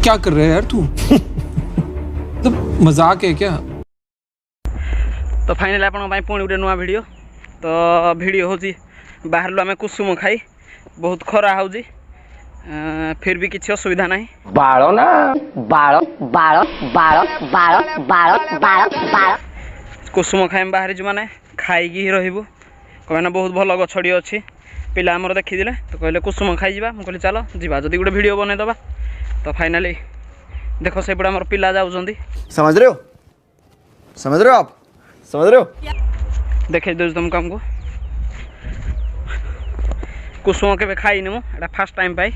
क्या कर रहा है यार तू? तो मजाक है क्या? तो फाइनल आप पुणी गोटे नुआ वीडियो तो वीडियो हूँ बाहर आम कुसुम खाई बहुत खरा हो फिर भी किसी असुविधा ना बाଳ ନା ବାଳ ବାଳ ବାଳ ବାଳ ବାଳ ବାଳ ବାଳ कुसुम खाई बाहर जो मैंने खाई रही कहना बहुत भल गछड़ी अच्छी पिला आमर देखीदे तो कहले कुसुम खाई मुझे कहली चलो जीवा जदि गोटे वीडियो बनईदबा तो फाइनाली देख से पड़े आम पिला जाऊँगी समझ रहे हो आप समझ रहे हो देखे दूँ तुमको हमको कुसुम के खाईनी मुझे फास्ट टाइम पाई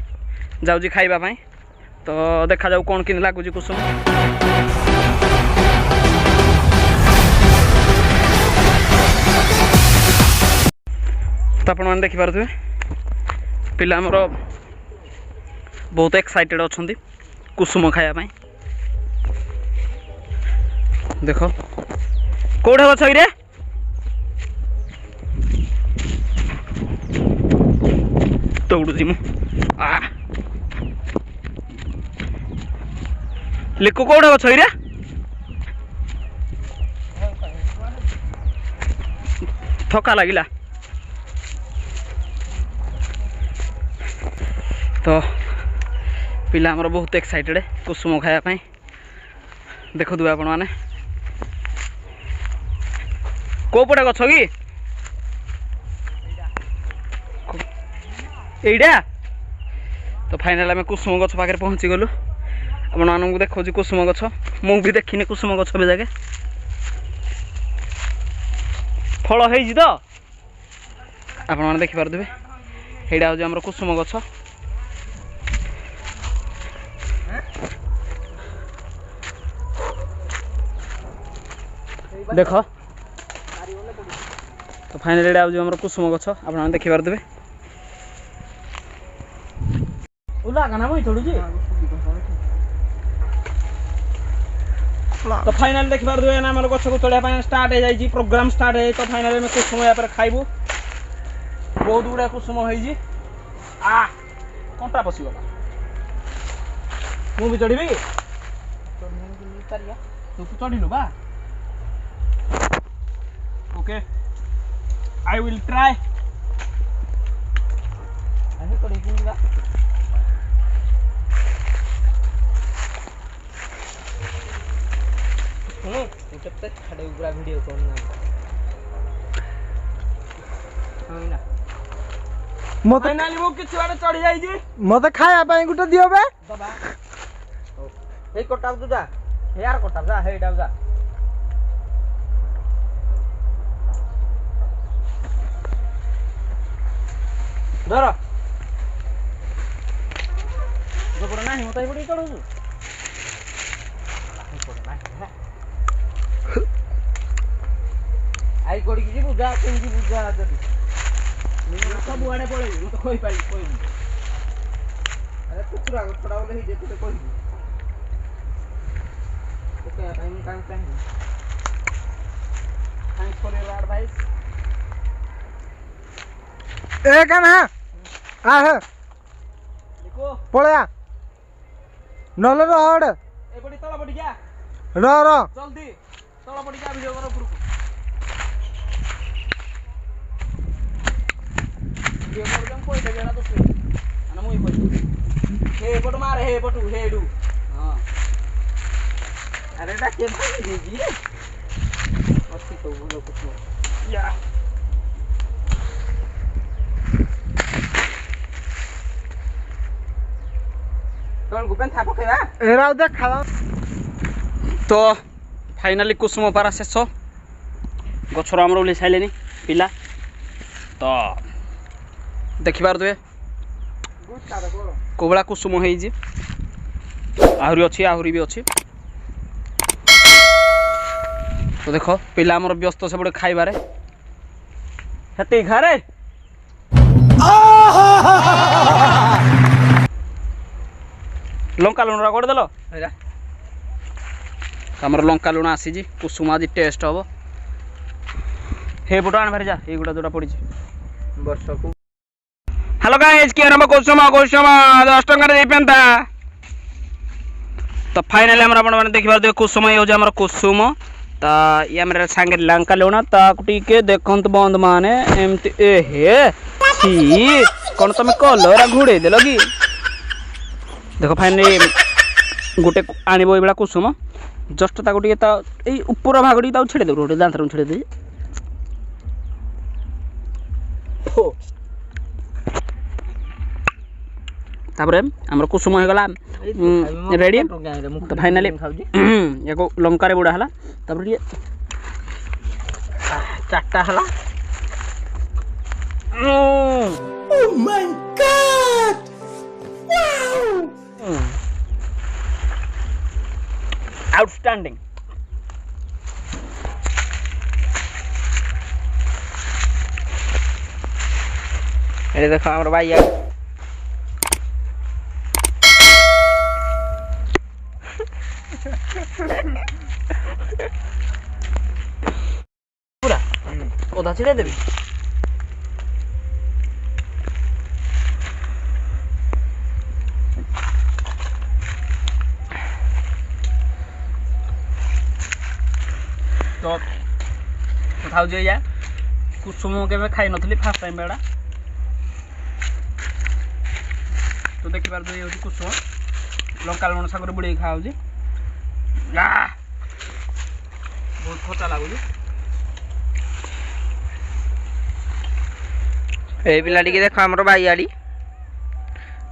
जाऊँगी खाइबा पाई तो देखा जाऊ कौन कि लगुच कुसुम तो आप देखिपे पिला आमर बहुत एक्साइटेड अच्छा कुसुम खायापी देख कौटे गछ रे दौड़ुची मु लिखु कौटे गछ रे थका लगिला तो पिला आमर बहुत एक्साइटेड कुसुम खायापी देखु आप मैंने कौ पटे गछ कि एइडा तो फाइनाल आम कुसुम गछ पाखे पहुँची गलु आपको देखा कुसुम गछ मु भी देखनी कुसुम गछ भी जाके फल हो तो आप देखिपे यहाँ हूँ आम कुसुम गछ देख तो फाइनाल यहाँ हूँ आम कुसुम गछ आप देखिपे तो फाइनाल देखिपे आम गछ को चढ़ाई स्टार्ट हो जाए प्रोग्राम स्टार्ट है तो फाइनाल आम कुसुम यहाँ खाइबू बहुत गुड़ा कुसुम हो कंटा पशिगला मुझे चढ़ी तू चढ़िलु बा okay I will try video मते चढ़ी जाइए मते खाया गोटे दियो बे दबा हे कटा तू जा हे यार कटा जा हे डाउ जा धर जपड़ा नाही मते पड़ी चढ़ू आई कोड़ी की बुझा केंजी बुझा जदी सब आड़े पड़े मत खोई पाई कोई अरे कुकुरा छोड़ा बोले ही जेते कोई okay time thanks for your advice ए कना आ है देखो पळया नले रोड ए बड़ी तला बड़ी क्या रो जल्दी तला बड़ी क्या वीडियो करो पुरको वीडियो कर दम कोई देना तो से ana मुई कोई हे पटु मार हे पटु हे डू हां अरे डा के भाई दीजिए अच्छी तो बोलो कुछ या कौन गुपेन था पकेवा एराव देख खाला तो फाइनाली कुसुम पारा शेष गछर आमर ओल्हे सारे पिला तो देखिपार तुए कोबला कुसुम होइजी आहरी अच्छी आहरी भी अच्छी तो देख पिला आमर व्यस्त से बड़े खाइबारे हेती घरे लंका लुण गोटे देल आमर लंका लुण आसी कुसुम आज टेस्ट हम हे पट आण भारी जा ये गुड़ा जोड़ा पड़ी वर्ष को हेलो गाइस किए नंबर कुसुम कुसुम 10 टंका दे पेंता तो फाइनाली हमरा आपण माने देखि पार कुसुम ये हो हमर कुसुम ता ये हमरा संगे लंका लेउना ता टिके देखंत बंद माने एमती ए हे छी कोन तमे कलर घुड़े देलो की देखो फाइनाली गोटे आनिबो ए बेला कुसुम जस्ट ताको टिके ता ए ऊपर भागडी ता छेड़े दे रोटे दांतर छेड़े दे तापरे हमर कुसुम हो गला रेडी तो फाइनली एको लंका रे बुड़ा हला तापरे ये चाटा हला oh my God wow outstanding ये देखो हमर भाई यार पूरा ओदा छिड़े देबी तो कथा जे या कुसुम के खाई नथली फर्स्ट टाइम बेड़ा तो देखि पार जे होची कुसुम लंका लुण सागर बुड़े खाऊ जे बहुत खटा लागू ए पिलाटी के देखो हमरो भाई आड़ी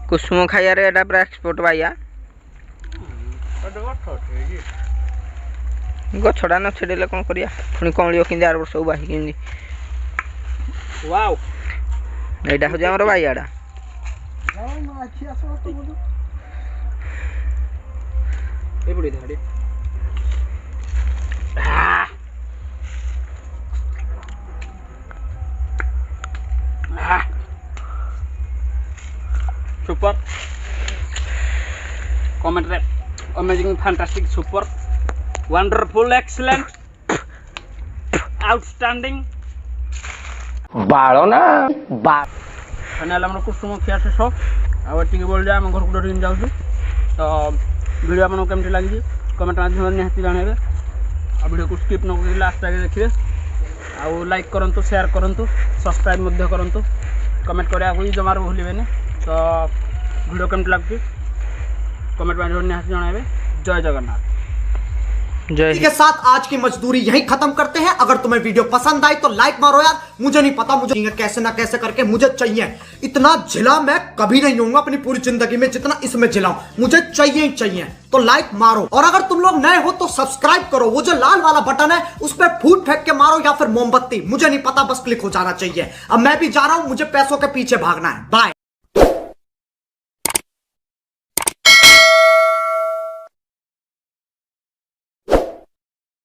कुसुम खाइया रे एटा पूरा एक्सपोर्ट भाइया गछड़ा न छेड़े कौन करिया पुणी कौलियो किंदी 8 वर्ष बाही किंदी वाओ एटा हो हमरो भाई आड़ा ए बुड़ी धाड़ी सुपर कमेंट रे amazing fantastic super wonderful excellent outstanding बाड़ो ना बा फाइनल हमर कुसुम खिया से सब आ टिके बोल जा हम घर को डरिन जाउ तो वीडियो आपन केमति लागि कमेंट माध्यम निहाती जानेबे आ वीडियो को स्किप न करी लास्ट तक देखिए आ लाइक करंतु शेयर करंतु सब्सक्राइब मध्य करंतु कमेंट करिया कोई जमार भूलिबेनी तो वीडियो केमति लागछि कमेंट माध्यम निहाती जानेबे जय जगन्नाथ इसी के साथ आज की मजदूरी यहीं खत्म करते हैं। अगर तुम्हें वीडियो पसंद आई तो लाइक मारो यार। मुझे नहीं पता, मुझे कैसे ना कैसे करके मुझे चाहिए। इतना झिला मैं कभी नहीं होऊंगा अपनी पूरी जिंदगी में जितना इसमें झिलाऊं। मुझे चाहिए ही चाहिए, तो लाइक मारो। और अगर तुम लोग नए हो तो सब्सक्राइब करो। वो जो लाल वाला बटन है उस पर फूट फेंक के मारो या फिर मोमबत्ती, मुझे नहीं पता, बस क्लिक हो जाना चाहिए। अब मैं भी जा रहा हूं, मुझे पैसों के पीछे भागना है। बाय।